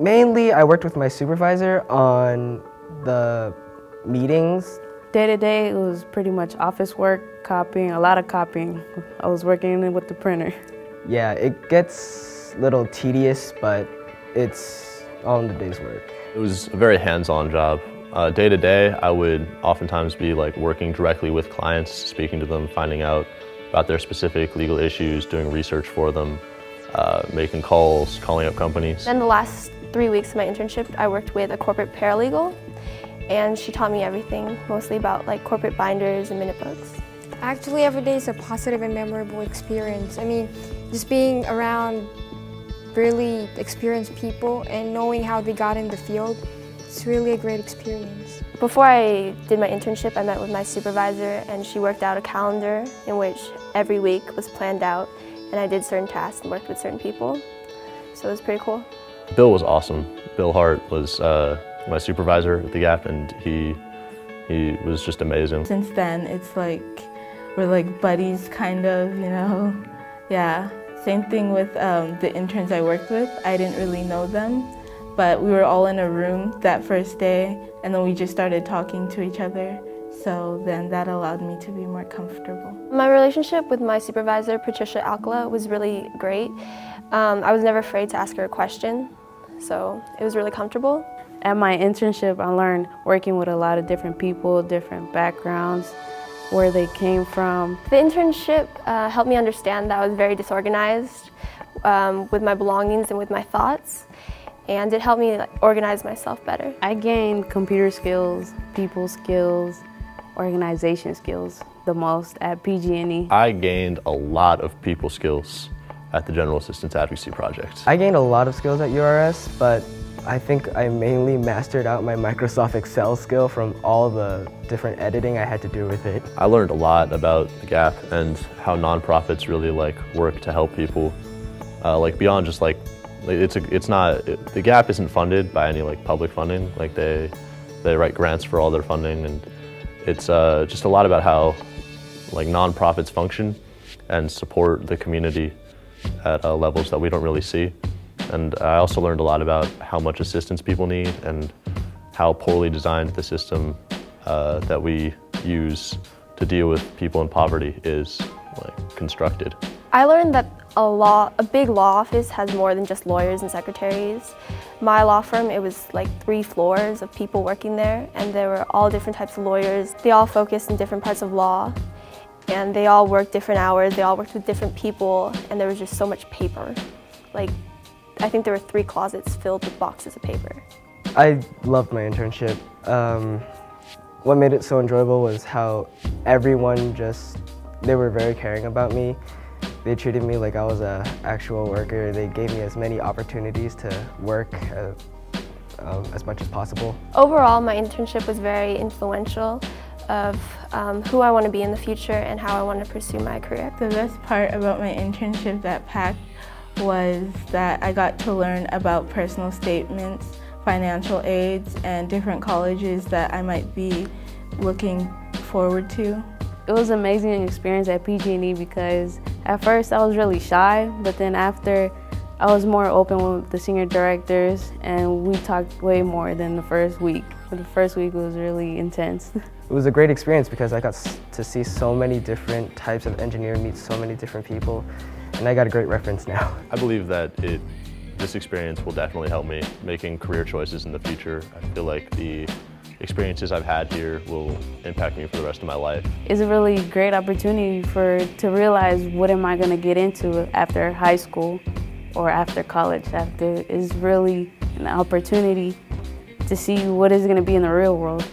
Mainly, I worked with my supervisor on the meetings. Day to day, it was pretty much office work, copying, a lot of copying. I was working with the printer. Yeah, it gets a little tedious, but it's all in the day's work. It was a very hands-on job. Day to day, I would oftentimes be working directly with clients, speaking to them, finding out about their specific legal issues, doing research for them, making calls, calling up companies. In the last 3 weeks of my internship, I worked with a corporate paralegal, and she taught me everything, mostly about corporate binders and minute books. Actually, every day is a positive and memorable experience. I mean, just being around really experienced people and knowing how they got in the field, it's really a great experience. Before I did my internship, I met with my supervisor, and she worked out a calendar in which every week was planned out, and I did certain tasks and worked with certain people, so it was pretty cool. Bill was awesome. Bill Hart was my supervisor at the Gap, and he was just amazing. Since then, it's we're buddies, kind of, you know. Yeah. Same thing with the interns I worked with. I didn't really know them, but we were all in a room that first day, and then we just started talking to each other. So then that allowed me to be more comfortable. My relationship with my supervisor, Patricia Alcala, was really great. I was never afraid to ask her a question, so it was really comfortable. At my internship, I learned working with a lot of different people, different backgrounds, where they came from. The internship helped me understand that I was very disorganized with my belongings and with my thoughts, and it helped me organize myself better. I gained computer skills, people skills, organization skills the most at PG&E. I gained a lot of people skills at the General Assistance Advocacy Project. I gained a lot of skills at URS, but I think I mainly mastered out my Microsoft Excel skill from all the different editing I had to do with it. I learned a lot about the Gap and how nonprofits really work to help people. Beyond just the Gap isn't funded by any public funding. They write grants for all their funding, and it's just a lot about how nonprofits function and support the community at levels that we don't really see. And I also learned a lot about how much assistance people need and how poorly designed the system that we use to deal with people in poverty is constructed. I learned that a big law office has more than just lawyers and secretaries. My law firm, it was 3 floors of people working there, and there were all different types of lawyers. They all focused in different parts of law, and they all worked different hours, they all worked with different people, and there was just so much paper. I think there were 3 closets filled with boxes of paper. I loved my internship. What made it so enjoyable was how everyone they were very caring about me. They treated me like I was an actual worker. They gave me as many opportunities to work as much as possible. Overall, my internship was very influential of who I want to be in the future and how I want to pursue my career. The best part about my internship at PAC was that I got to learn about personal statements, financial aids, and different colleges that I might be looking forward to. It was an amazing experience at PG&E because at first I was really shy, but then after I was more open with the senior directors, and we talked way more than the first week. But the first week was really intense. It was a great experience because I got to see so many different types of engineers, meet so many different people, and I got a great reference now. I believe that this experience will definitely help me making career choices in the future. I feel like the experiences I've had here will impact me for the rest of my life. It's a really great opportunity to realize what am I going to get into after high school or after college. It's really an opportunity to see what is going to be in the real world.